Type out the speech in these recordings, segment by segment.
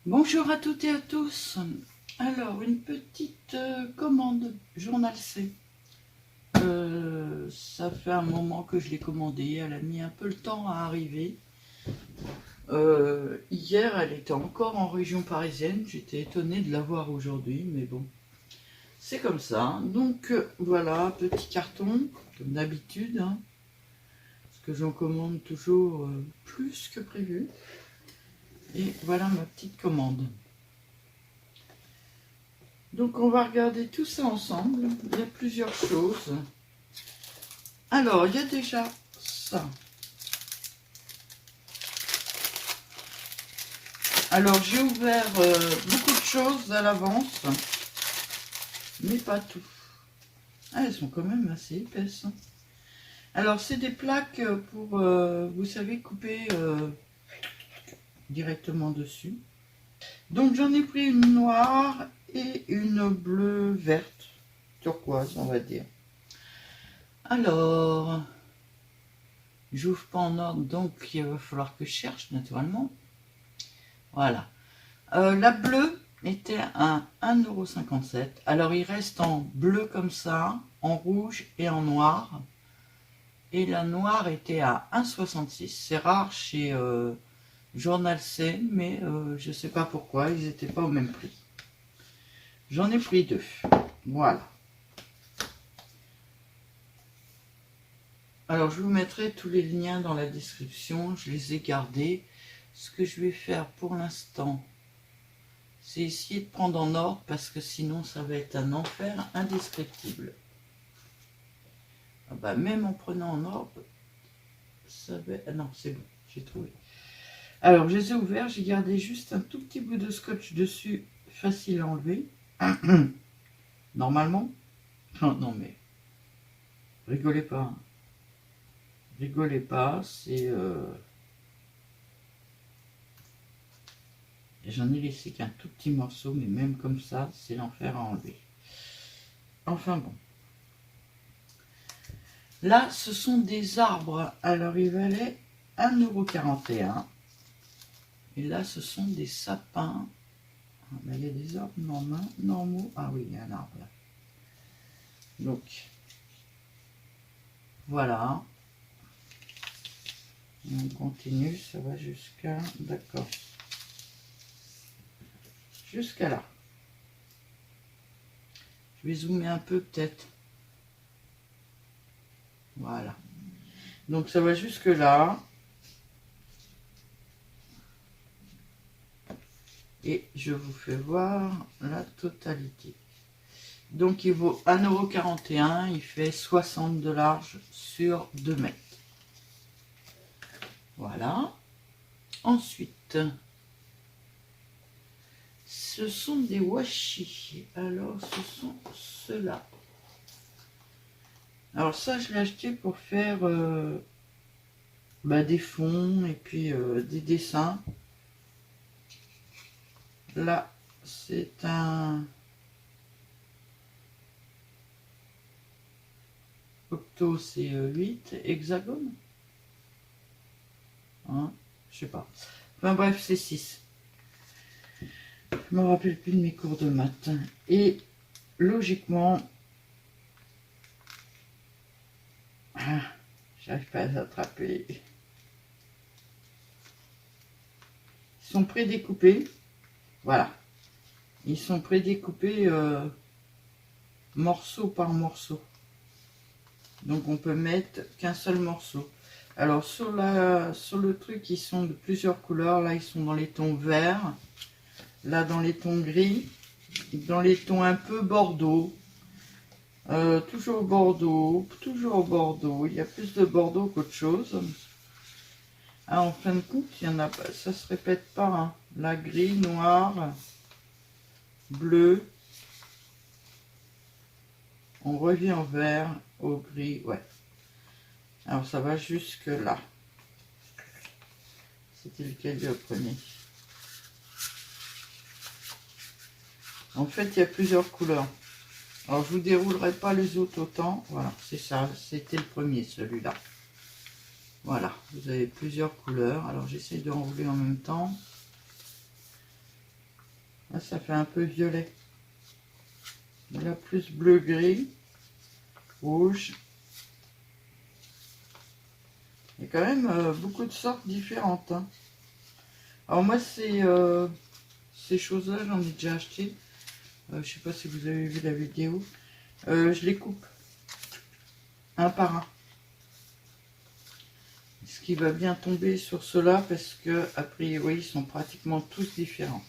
Bonjour à toutes et à tous. Alors, une petite commande Journal C. Ça fait un moment que je l'ai commandée. Elle a mis un peu le temps à arriver. Hier, elle était encore en région parisienne. J'étais étonnée de la voir aujourd'hui, mais bon, c'est comme ça. Donc, voilà, petit carton, comme d'habitude, hein, parce que j'en commande toujours plus que prévu. Et voilà ma petite commande. Donc on va regarder tout ça ensemble. Il y a plusieurs choses. Alors, il y a déjà ça. Alors, j'ai ouvert beaucoup de choses à l'avance, mais pas tout. Ah, elles sont quand même assez épaisses. Alors, c'est des plaques pour, vous savez, couper directement dessus. Donc, j'en ai pris une noire et une bleue verte, turquoise, on va dire. Alors, j'ouvre pas en ordre, donc il va falloir que je cherche, naturellement. Voilà. La bleue était à 1,57 €. Alors, il reste en bleu comme ça, en rouge et en noir. Et la noire était à 1,66 €. C'est rare chez Journal C, mais je ne sais pas pourquoi, ils n'étaient pas au même prix. J'en ai pris deux. Voilà. Alors, je vous mettrai tous les liens dans la description. Je les ai gardés. Ce que je vais faire pour l'instant, c'est essayer de prendre en ordre parce que sinon ça va être un enfer indescriptible. Ah bah, même en prenant en ordre, ça va... Ah non, c'est bon, j'ai trouvé. Alors, je les ai ouverts, j'ai gardé juste un tout petit bout de scotch dessus, facile à enlever. Normalement. Non mais, rigolez pas. Hein. Rigolez pas, c'est... J'en ai laissé qu'un tout petit morceau, mais même comme ça, c'est l'enfer à enlever. Enfin bon. Là, ce sont des arbres. Alors, ils valaient 1,41 €. Et là, ce sont des sapins. Là, il y a des arbres normaux. Ah oui, il y a un arbre là. Donc, voilà. On continue, ça va jusqu'à... D'accord. Jusqu'à là. Je vais zoomer un peu peut-être. Voilà. Donc, ça va jusque là. Et je vous fais voir la totalité. Donc il vaut 1,41 €, il fait 60 de large sur 2 mètres. Voilà. Ensuite, ce sont des washi. Alors ce sont ceux-là. Alors ça, je l'ai acheté pour faire des fonds et puis des dessins. Là, c'est un octo, c'est 8, hexagone. Hein, je sais pas. Enfin bref, c'est 6. Je me rappelle plus de mes cours de maths. Et logiquement, j'arrive pas à les attraper. Ils sont prédécoupés. Voilà. Ils sont prédécoupés morceau par morceau. Donc on peut mettre qu'un seul morceau. Alors sur le truc, ils sont de plusieurs couleurs. Là, ils sont dans les tons verts. Là, dans les tons gris. Dans les tons un peu bordeaux. Toujours bordeaux. Toujours bordeaux. Il y a plus de bordeaux qu'autre chose. Ah, en fin de compte, il y en a pas. Ça se répète pas. Hein. Là, gris, noir, bleu. On revient au vert, au gris, ouais. Alors ça va jusque là. C'était lequel le premier? En fait, il y a plusieurs couleurs. Alors je vous déroulerai pas les autres autant. Voilà, c'est ça. C'était le premier, celui-là. Voilà, vous avez plusieurs couleurs. Alors j'essaie de enrouler en même temps. Là, ça fait un peu violet. Là, plus bleu-gris, rouge. Il y a quand même beaucoup de sortes différentes. Hein. Alors moi, ces choses-là, j'en ai déjà acheté. Je sais pas si vous avez vu la vidéo. Je les coupe un par un. Ce qui va bien tomber sur ceux-là parce que, a priori, ils sont pratiquement tous différents.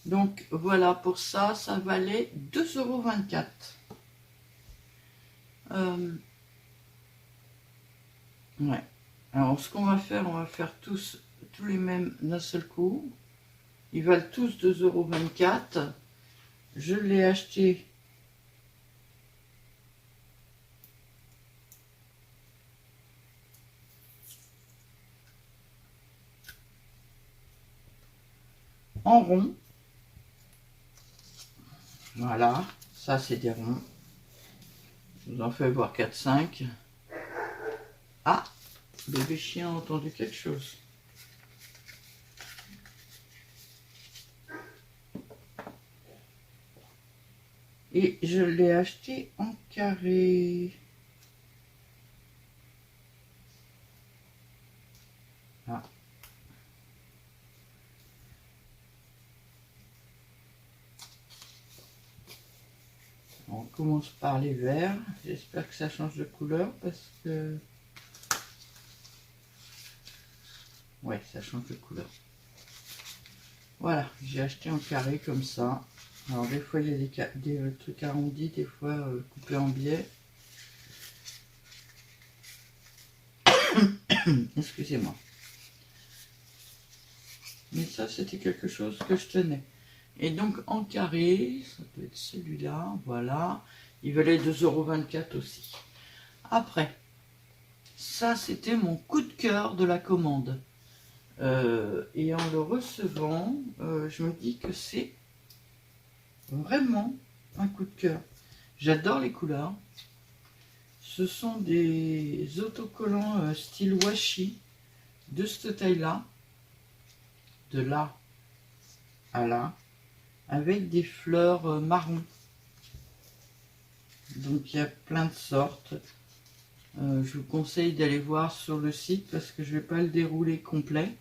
Donc voilà, pour ça, ça valait 2,24 €. Ouais. Alors ce qu'on va faire, on va faire tous les mêmes d'un seul coup. Ils valent tous 2,24 €. Je l'ai acheté en rond. Voilà, ça c'est des ronds. Je vous en fais voir 4-5. Ah, bébé chien a entendu quelque chose. Et je l'ai acheté en carré. Ah. On commence par les verts. J'espère que ça change de couleur parce que... Ouais, ça change de couleur. Voilà, j'ai acheté en carré comme ça. Alors des fois il y a des trucs arrondis, des fois coupés en biais. Excusez-moi. Mais ça c'était quelque chose que je tenais. Et donc en carré, ça peut être celui-là, voilà. Il valait 2,24 € aussi. Après, ça c'était mon coup de cœur de la commande. Et en le recevant, je me dis que c'est vraiment un coup de cœur. J'adore les couleurs. Ce sont des autocollants style washi de cette taille-là, de là à là, avec des fleurs marron. Donc il y a plein de sortes. Je vous conseille d'aller voir sur le site parce que je ne vais pas le dérouler complet.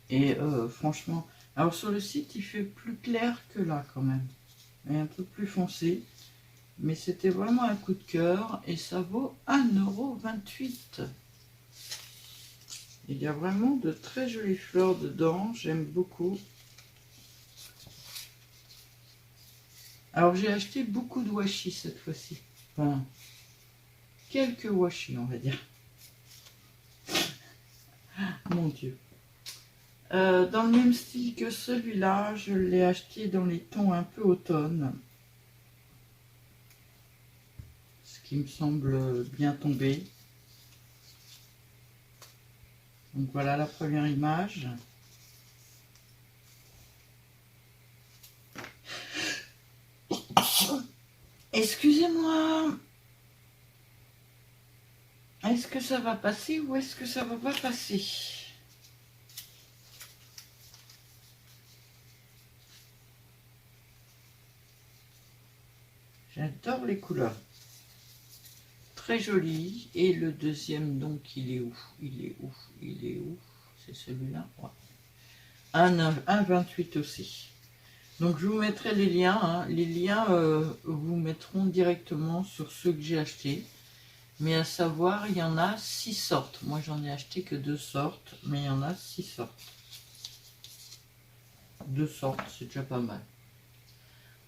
Et franchement, alors sur le site il fait plus clair que là quand même. Et un peu plus foncé. Mais c'était vraiment un coup de cœur et ça vaut 1,28 €. Il y a vraiment de très jolies fleurs dedans, j'aime beaucoup. Alors j'ai acheté beaucoup de washi cette fois-ci. Enfin, quelques washi on va dire. Mon Dieu. Dans le même style que celui-là, je l'ai acheté dans les tons un peu automne. Ce qui me semble bien tomber. Donc voilà la première image. Excusez-moi. Est-ce que ça va passer ou est-ce que ça va pas passer? J'adore les couleurs. Très joli. Et le deuxième, donc, il est où? Il est où? Il est où? C'est celui-là. Ouais. 1,28 aussi. Donc, je vous mettrai les liens. Hein. Les liens vous mettront directement sur ceux que j'ai achetés. Mais à savoir, il y en a 6 sortes. Moi, j'en ai acheté que 2 sortes, mais il y en a 6 sortes. 2 sortes, c'est déjà pas mal.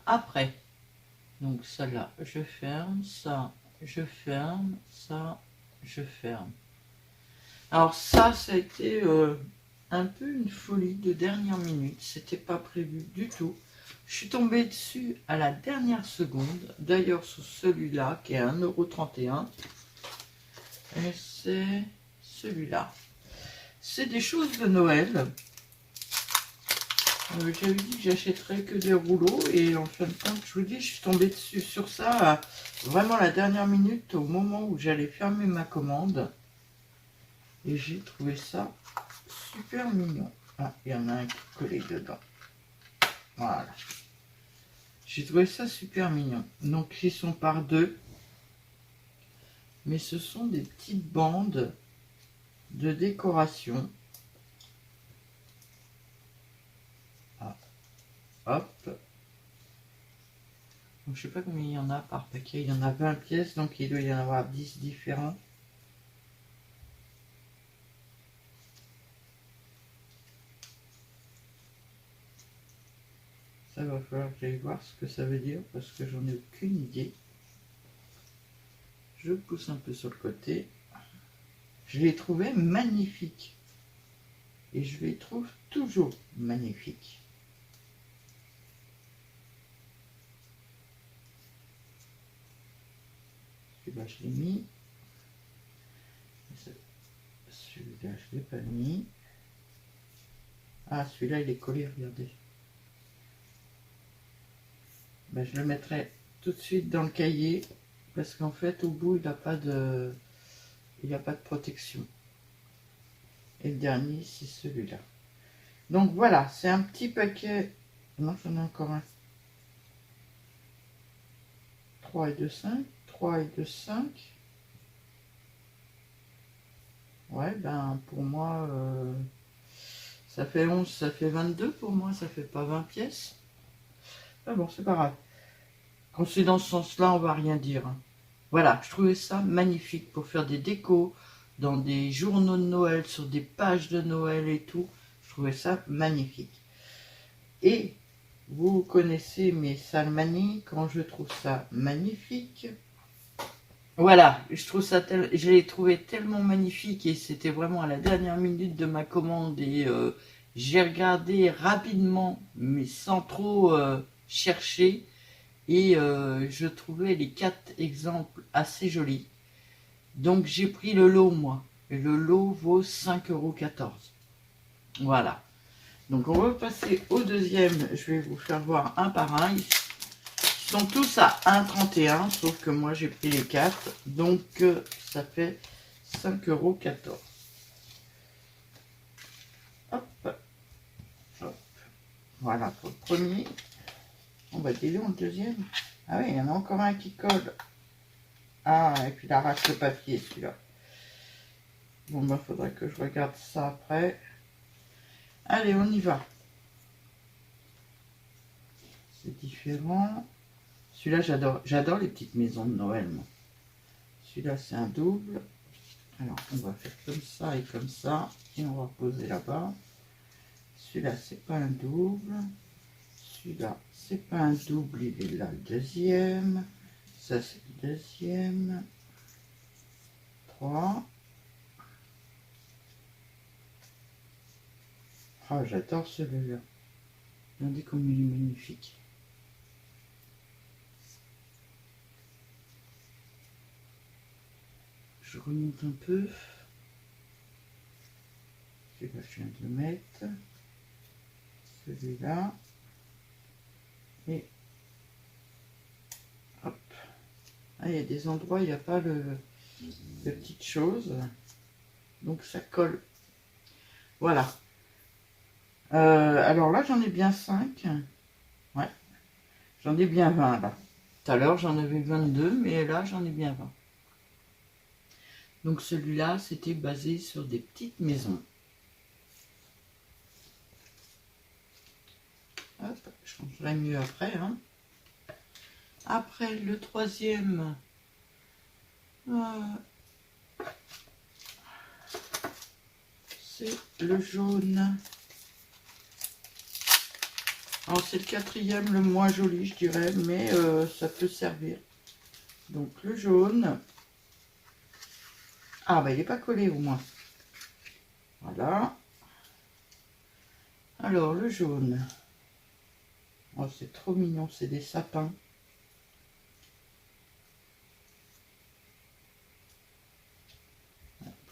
Après, donc ça là, je ferme, ça, je ferme, ça, je ferme. Alors ça a été un peu une folie de dernière minute. C'était pas prévu du tout. Je suis tombée dessus à la dernière seconde. D'ailleurs, sur celui-là, qui est à 1,31 €. Et c'est celui-là. C'est des choses de Noël. J'avais dit que j'achèterais que des rouleaux. Et en fin de compte, je vous dis, je suis tombée dessus sur ça vraiment à la dernière minute, au moment où j'allais fermer ma commande. Et j'ai trouvé ça super mignon. Ah, il y en a un qui est collé dedans. Voilà. J'ai trouvé ça super mignon. Donc ils sont par deux. Mais ce sont des petites bandes de décoration. Ah, hop. Donc, je sais pas combien il y en a par paquet. Il y en a 20 pièces, donc il doit y en avoir 10 différents. Ça va falloir que j'aille voir ce que ça veut dire parce que j'en ai aucune idée. Je pousse un peu sur le côté. Je les trouvais magnifiques. Et je les trouve toujours magnifiques. Celui-là, je l'ai mis. Celui-là, je ne l'ai pas mis. Ah, celui-là, il est collé, regardez. Ben, je le mettrai tout de suite dans le cahier. Parce qu'en fait, au bout, il n'a pas de... il n'y a pas de protection. Et le dernier, c'est celui-là. Donc voilà, c'est un petit paquet. Non, j'en ai encore un. 3 et 2, 5. 3 et 2, 5. Ouais, ben pour moi, ça fait 11, ça fait 22 pour moi, ça fait pas 20 pièces. Ah bon, c'est pas grave. Quand c'est dans ce sens-là, on va rien dire. Hein. Voilà, je trouvais ça magnifique pour faire des décos dans des journaux de Noël, sur des pages de Noël et tout. Je trouvais ça magnifique. Et vous connaissez mes salmanies, quand je trouve ça magnifique. Voilà, je trouve ça je l'ai trouvé tellement magnifique et c'était vraiment à la dernière minute de ma commande et j'ai regardé rapidement mais sans trop chercher et je trouvais les 4 exemples assez jolis. Donc j'ai pris le lot moi et le lot vaut 5,14 €. Voilà. Donc on va passer au deuxième, je vais vous faire voir un par un. Ils sont tous à 1,31 €, sauf que moi j'ai pris les 4, donc ça fait 5,14 €. Hop, hop. Voilà pour le premier. On va dire le deuxième. Ah oui, il y en a encore un qui colle. Ah, et puis il arrache le papier celui-là. Bon, ben, faudrait que je regarde ça après. Allez, on y va. C'est différent. Celui-là, j'adore les petites maisons de Noël. Celui-là, c'est un double. Alors, on va faire comme ça et comme ça. Et on va poser là-bas. Celui-là, c'est pas un double. Celui-là, c'est pas un double. Il est là, le deuxième. Ça, c'est le deuxième. 3. Ah, j'adore celui-là. Regardez comme il est magnifique. Je remonte un peu. Celui-là, je viens de le mettre. Celui-là. Et hop. Ah, il y a des endroits, il n'y a pas de petites choses. Donc ça colle. Voilà. Alors là, j'en ai bien 5. Ouais. J'en ai bien 20 là. Tout à l'heure, j'en avais 22, mais là, j'en ai bien 20. Donc celui-là, c'était basé sur des petites maisons. Hop, je changerai mieux après. Hein. Après, le troisième, c'est le jaune. Alors c'est le quatrième, le moins joli, je dirais, mais ça peut servir. Donc le jaune. Ah, bah il n'est pas collé au moins. Voilà. Alors le jaune. Oh, c'est trop mignon, c'est des sapins.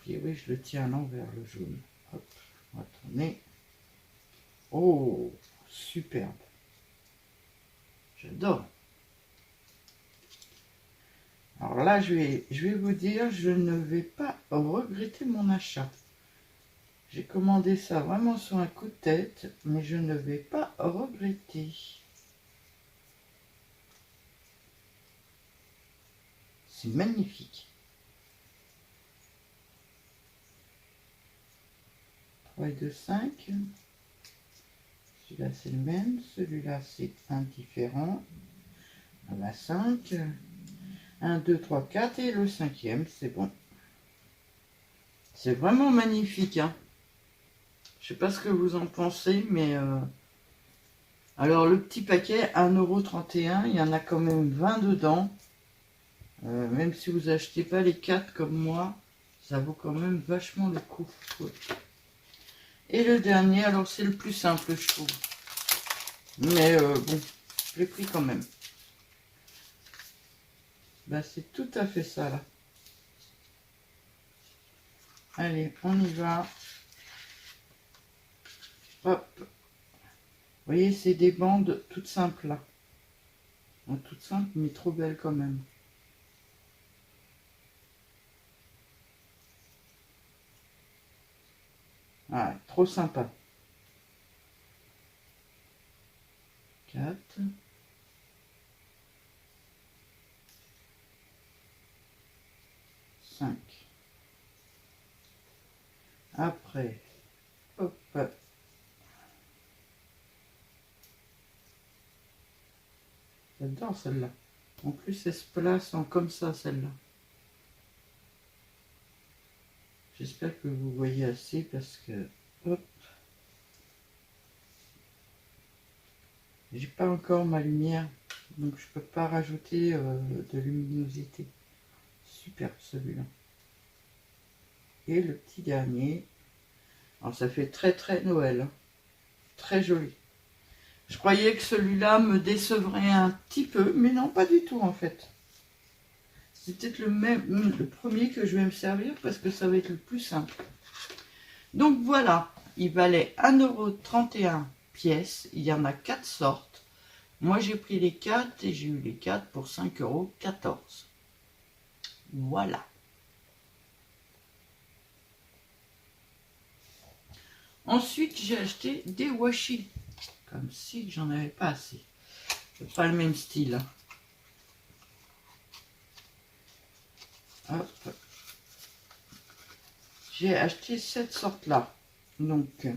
Puis oui, je le tiens à l'envers, le jaune. Hop, on va tourner. Oh, superbe. J'adore. Alors là, je vais vous dire, je ne vais pas regretter mon achat. J'ai commandé ça vraiment sur un coup de tête, mais je ne vais pas regretter. C'est magnifique. 3 et 2, 5. Celui-là, c'est le même. Celui-là, c'est indifférent. On a 5. 1, 2, 3, 4. Et le cinquième, c'est bon. C'est vraiment magnifique. Hein. Je sais pas ce que vous en pensez, mais... Alors, le petit paquet, 1,31 €. Il y en a quand même 20 dedans. Même si vous achetez pas les 4 comme moi, ça vaut quand même vachement le coup. Et le dernier, alors c'est le plus simple, je trouve. Mais bon, je l'ai pris quand même. Bah, c'est tout à fait ça, là. Allez, on y va. Hop. Vous voyez, c'est des bandes toutes simples, là. Bon, toutes simples, mais trop belles quand même. Ah, trop sympa. 4. 5. Après, hop. J'adore celle-là. En plus, elle se place en comme ça, celle-là. J'espère que vous voyez assez parce que... Hop. J'ai pas encore ma lumière, donc je peux pas rajouter de luminosité. Super celui-là. Et le petit dernier. Alors ça fait très très Noël. Hein. Très joli. Je croyais que celui-là me décevrait un petit peu, mais non, pas du tout en fait. C'est peut-être le premier que je vais me servir parce que ça va être le plus simple. Donc voilà, il valait 1,31 € pièce. Il y en a 4 sortes. Moi j'ai pris les 4 et j'ai eu les 4 pour 5,14 €. Voilà. Ensuite, j'ai acheté des washi. Comme si j'en avais pas assez. C'est pas le même style. Hop. J'ai acheté cette sorte-là. Donc,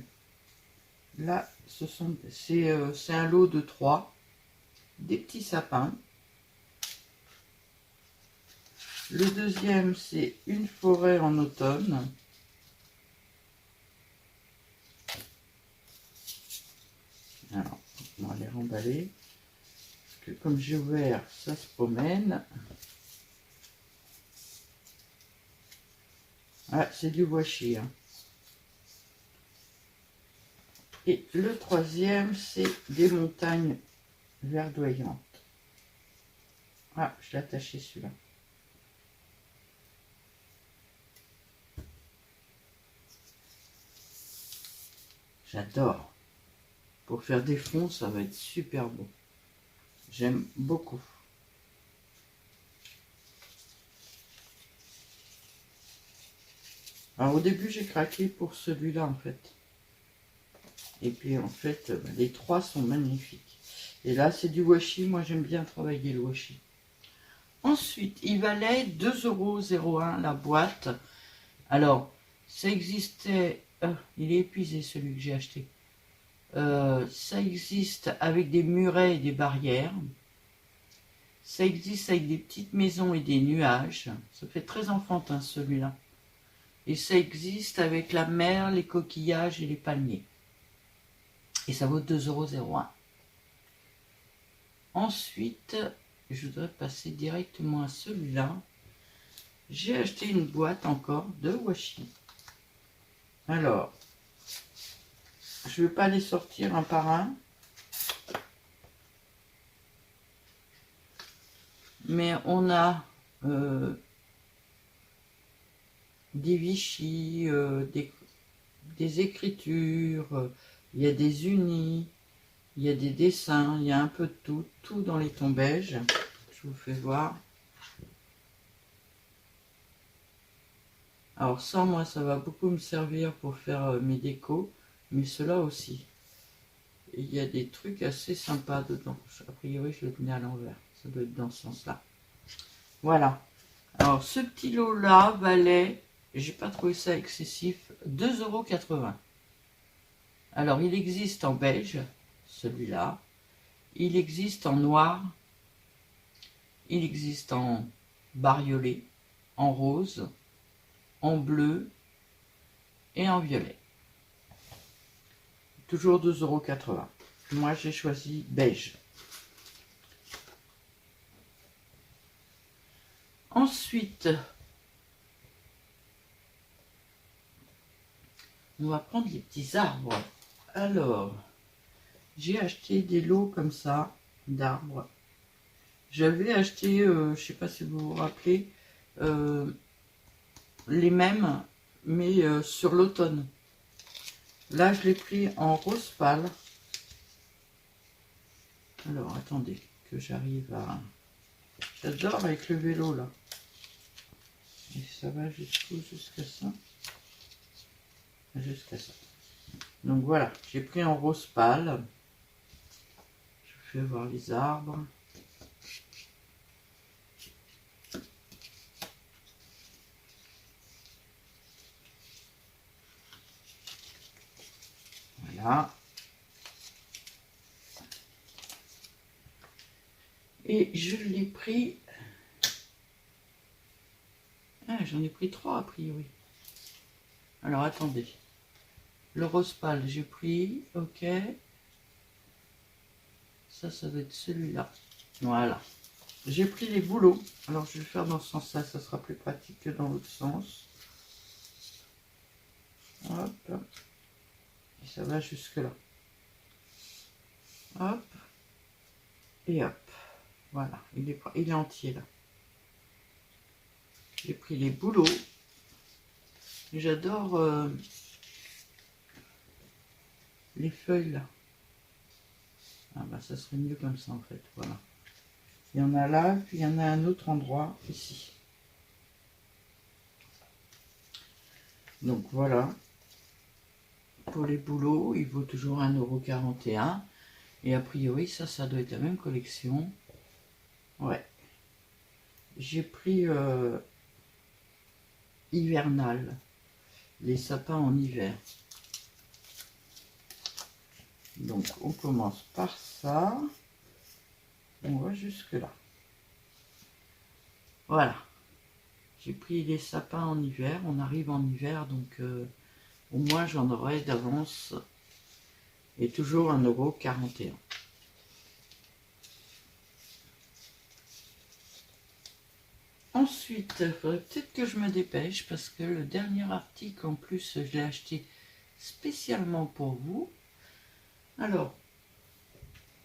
là, c'est un lot de 3. Des petits sapins. Le deuxième, c'est une forêt en automne. Alors, on va les remballer. Parce que comme j'ai ouvert, ça se promène. Ah, c'est du washi. Hein. Et le troisième, c'est des montagnes verdoyantes. Ah, je l'ai attaché celui-là. J'adore. Pour faire des fonds, ça va être super beau. J'aime beaucoup. Alors au début, j'ai craqué pour celui-là en fait. Et puis en fait, les 3 sont magnifiques. Et là, c'est du washi. Moi, j'aime bien travailler le washi. Ensuite, il valait 2,01 € la boîte. Alors, ça existait... il est épuisé celui que j'ai acheté. Ça existe avec des murets et des barrières. Ça existe avec des petites maisons et des nuages. Ça fait très enfantin celui-là. Et ça existe avec la mer, les coquillages et les palmiers. Et ça vaut 2,01 €. Ensuite, je voudrais passer directement à celui-là. J'ai acheté une boîte encore de washi. Alors, je ne vais pas les sortir un par un. Mais on a des Vichy, des écritures, il y a des unis, il y a des dessins, il y a un peu de tout, tout dans les tons beige. Je vous fais voir. Alors ça, moi, ça va beaucoup me servir pour faire mes décos, mais cela aussi. Et il y a des trucs assez sympas dedans. A priori, je l'ai tenais à l'envers. Ça doit être dans ce sens-là. Voilà. Alors, ce petit lot-là valait, j'ai pas trouvé ça excessif, 2,80 €. Alors, il existe en beige, celui-là. Il existe en noir. Il existe en bariolé, en rose, en bleu et en violet. Toujours 2,80 €. Moi, j'ai choisi beige. Ensuite, on va prendre les petits arbres. Alors, j'ai acheté des lots comme ça, d'arbres. J'avais acheté, je ne sais pas si vous vous rappelez, les mêmes, mais sur l'automne. Là, je l'ai pris en rose pâle. Alors, attendez, que j'arrive à... J'adore avec le vélo, là. Et ça va jusqu'à ça. Jusqu'à ça. Donc voilà, j'ai pris en rose pâle. Je vais voir les arbres. Voilà. Et je l'ai pris... Ah, j'en ai pris 3 a priori. Alors attendez. Le rose pâle, j'ai pris. Ok. Ça doit être celui-là. Voilà. J'ai pris les bouleaux. Alors je vais faire dans ce sens-là, ça sera plus pratique que dans l'autre sens. Hop. Et ça va jusque là. Hop. Et hop. Voilà. Il est entier là. J'ai pris les bouleaux. J'adore les feuilles là. Ah bah ça serait mieux comme ça en fait. Voilà. Il y en a là, puis il y en a un autre endroit ici. Donc voilà. Pour les bouleaux, il vaut toujours 1,41 €. Et a priori, ça doit être la même collection. Ouais. J'ai pris hivernal. Les sapins en hiver. Donc on commence par ça. On va jusque là. Voilà. J'ai pris les sapins en hiver. On arrive en hiver, donc au moins j'en aurai d'avance. Et toujours 1,41 €. Ensuite, il faudrait peut-être que je me dépêche parce que le dernier article, en plus, je l'ai acheté spécialement pour vous. Alors,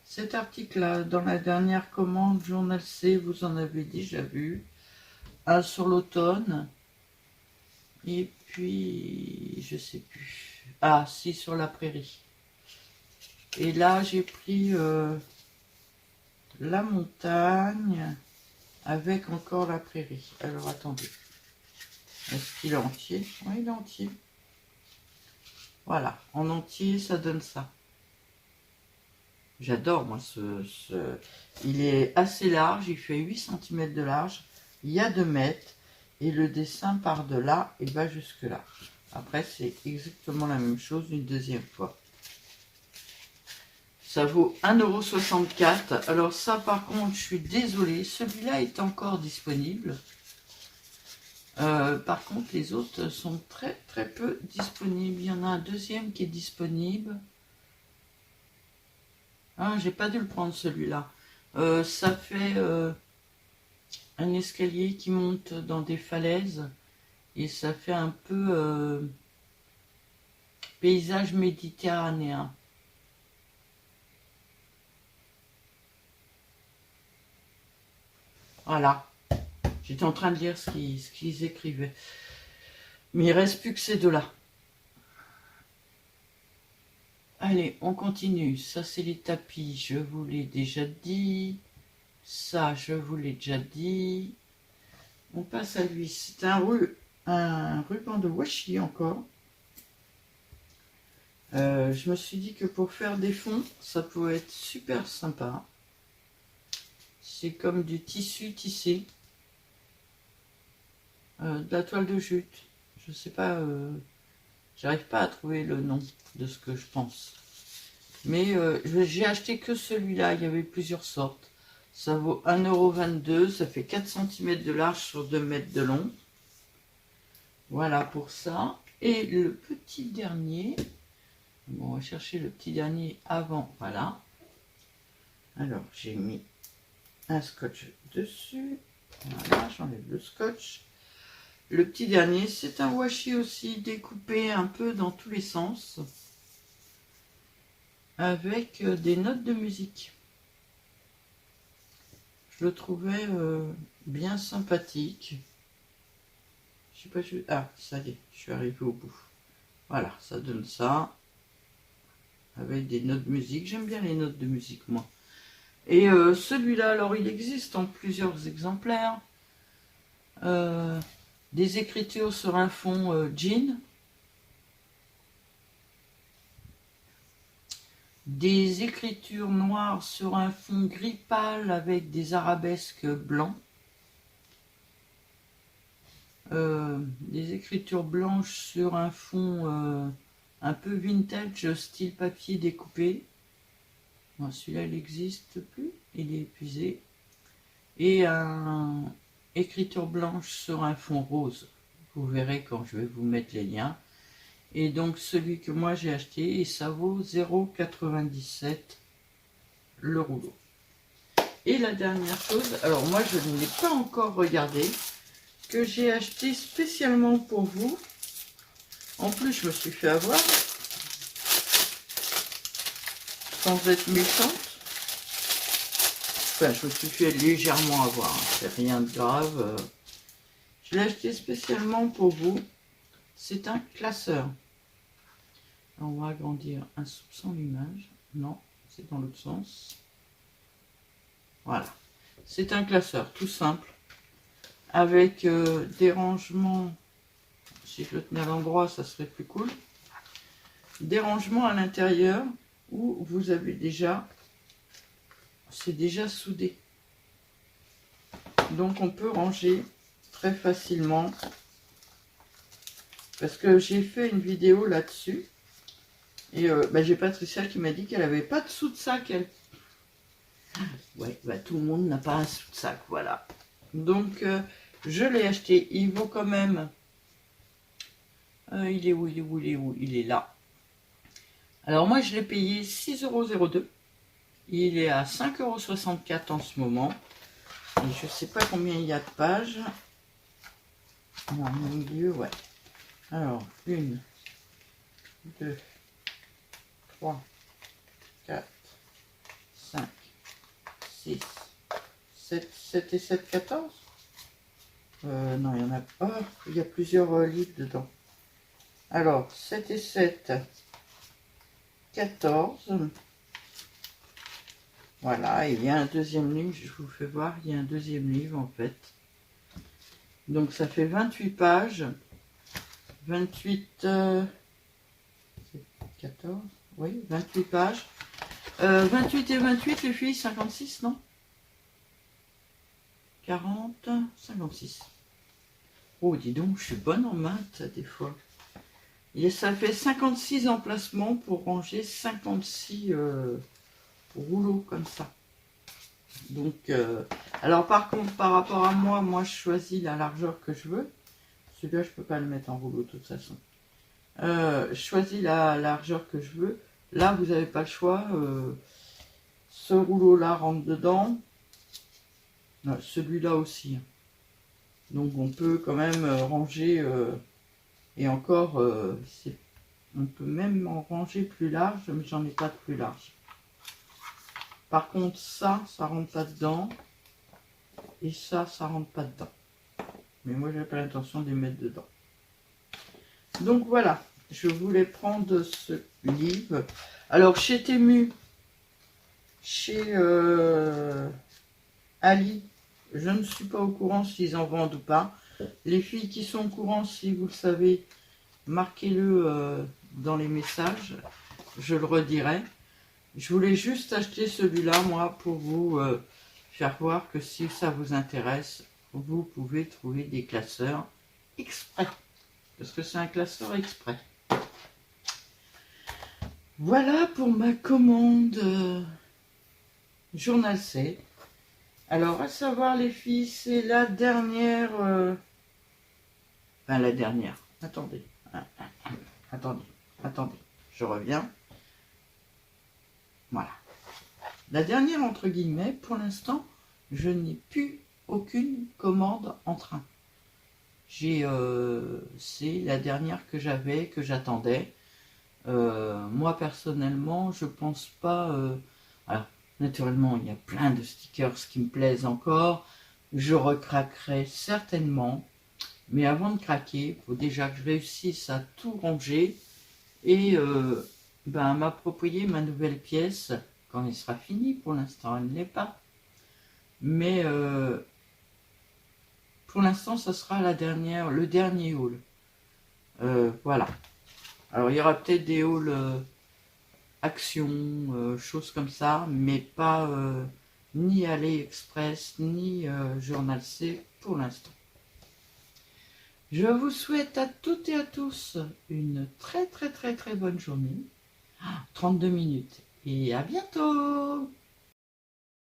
cet article-là, dans la dernière commande Journal C, vous en avez déjà vu. Un sur l'automne. Et puis, je sais plus. Ah, si, sur la prairie. Et là, j'ai pris la montagne avec encore la prairie. Alors, attendez. Est-ce qu'il est entier? Oui, il est entier. Voilà, en entier, ça donne ça. J'adore, moi, il est assez large, il fait 8 cm de large, il y a 2 mètres, et le dessin part de là et va jusque là. Après, c'est exactement la même chose une deuxième fois. Ça vaut 1,64 €. Alors ça, par contre, je suis désolée, celui-là est encore disponible. Par contre, les autres sont très très peu disponibles. Il y en a un deuxième qui est disponible. Ah, j'ai pas dû le prendre celui-là. Ça fait un escalier qui monte dans des falaises et ça fait un peu paysage méditerranéen. Voilà. J'étais en train de lire ce qu'ils écrivaient. Mais il ne reste plus que ces deux-là. Allez, on continue. Ça, c'est les tapis. Je vous l'ai déjà dit. Ça, je vous l'ai déjà dit. On passe à lui. C'est un un ruban de washi encore. Je me suis dit que pour faire des fonds, ça pouvait être super sympa. C'est comme du tissu tissé. De la toile de jute. Je sais pas, j'arrive pas à trouver le nom de ce que je pense. Mais j'ai acheté que celui-là, il y avait plusieurs sortes. Ça vaut 1,22 €, ça fait 4 cm de large sur 2 mètres de long. Voilà pour ça. Et le petit dernier, bon, on va chercher le petit dernier avant, voilà. Alors, j'ai mis un scotch dessus. Voilà, j'enlève le scotch. Le petit dernier, c'est un washi aussi découpé un peu dans tous les sens. Avec des notes de musique. Je le trouvais bien sympathique. Je sais pas, ah, ça y est, je suis arrivé au bout. Voilà, ça donne ça. Avec des notes de musique. J'aime bien les notes de musique, moi. Et celui-là, alors, il existe en plusieurs exemplaires. Des écritures sur un fond jean. Des écritures noires sur un fond gris pâle avec des arabesques blancs. Des écritures blanches sur un fond un peu vintage, style papier découpé. Bon, celui-là, il n'existe plus, il est épuisé. Et un écriture blanche sur un fond rose. Vous verrez quand je vais vous mettre les liens. Et donc celui que moi j'ai acheté, et ça vaut 0,97 € le rouleau. Et la dernière chose, alors moi je ne l'ai pas encore regardé, que j'ai acheté spécialement pour vous. En plus je me suis fait avoir, sans être méchante. Enfin, je me suis fait légèrement avoir, hein. C'est rien de grave. Je l'ai acheté spécialement pour vous. C'est un classeur. Alors, on va agrandir un soupçon l'image. Non, c'est dans l'autre sens. Voilà. C'est un classeur tout simple. Avec des rangements. Si je le tenais à l'endroit, ça serait plus cool. Des rangements à l'intérieur où vous avez déjà... C'est déjà soudé. Donc on peut ranger très facilement. Parce que j'ai fait une vidéo là-dessus. Et j'ai Patricia qui m'a dit qu'elle n'avait pas de sous de sac, elle. Ouais, tout le monde n'a pas un sous de sac, voilà. Donc, je l'ai acheté. Il vaut quand même... il est où, il est où, il est où? Il est là. Alors, moi, je l'ai payé 6,02 €. Il est à 5,64 € en ce moment. Et je ne sais pas combien il y a de pages. Non, au milieu, ouais. Alors, 1, 2, 3, 4, 5, 6, 7, 7 et 7, 14. Non, il y en a pas. Il y a plusieurs livres dedans. Alors, 7 et 7, 14. Voilà, il y a un deuxième livre. Je vous fais voir, il y a un deuxième livre en fait. Donc, ça fait 28 pages. 28... 14, oui, 28 pages. 28 et 28, les filles, 56, non? 40, 56. Oh, dis donc, je suis bonne en maths, des fois. Et ça fait 56 emplacements pour ranger 56 rouleaux comme ça. Donc, alors par contre, par rapport à moi, je choisis la largeur que je veux. Celui-là, je peux pas le mettre en rouleau de toute façon. Je choisis la largeur que je veux. Là, vous n'avez pas le choix. Ce rouleau-là rentre dedans. Celui-là aussi. Donc, on peut quand même ranger. Et encore, on peut même en ranger plus large, mais j'en ai pas de plus large. Par contre, ça rentre pas dedans. Et ça rentre pas dedans. Mais moi, j'ai pas l'intention de les mettre dedans. Donc voilà, je voulais prendre ce livre. Alors chez Temu, chez Ali, je ne suis pas au courant s'ils en vendent ou pas. Les filles qui sont au courant, si vous le savez, marquez-le dans les messages, je le redirai. Je voulais juste acheter celui-là, moi, pour vous faire voir que si ça vous intéresse, vous pouvez trouver des classeurs exprès. Parce que c'est un classeur exprès. Voilà pour ma commande Journal C. Alors, à savoir les filles, c'est la dernière... Enfin, la dernière. Attendez. Attendez. Je reviens. Voilà. La dernière, entre guillemets, pour l'instant, je n'ai plus aucune commande en train. C'est la dernière que j'avais, que j'attendais. Moi, personnellement, je pense pas... alors, naturellement, il y a plein de stickers qui me plaisent encore. Je recraquerai certainement. Mais avant de craquer, il faut déjà que je réussisse à tout ranger et m'approprier ma nouvelle pièce quand elle sera finie. Pour l'instant, elle ne l'est pas. Mais pour l'instant, ça sera le dernier haul. Voilà. Alors, il y aura peut-être des hauls actions, choses comme ça, mais pas ni AliExpress, ni Journal C pour l'instant. Je vous souhaite à toutes et à tous une très très très très bonne journée. 32 minutes. Et à bientôt!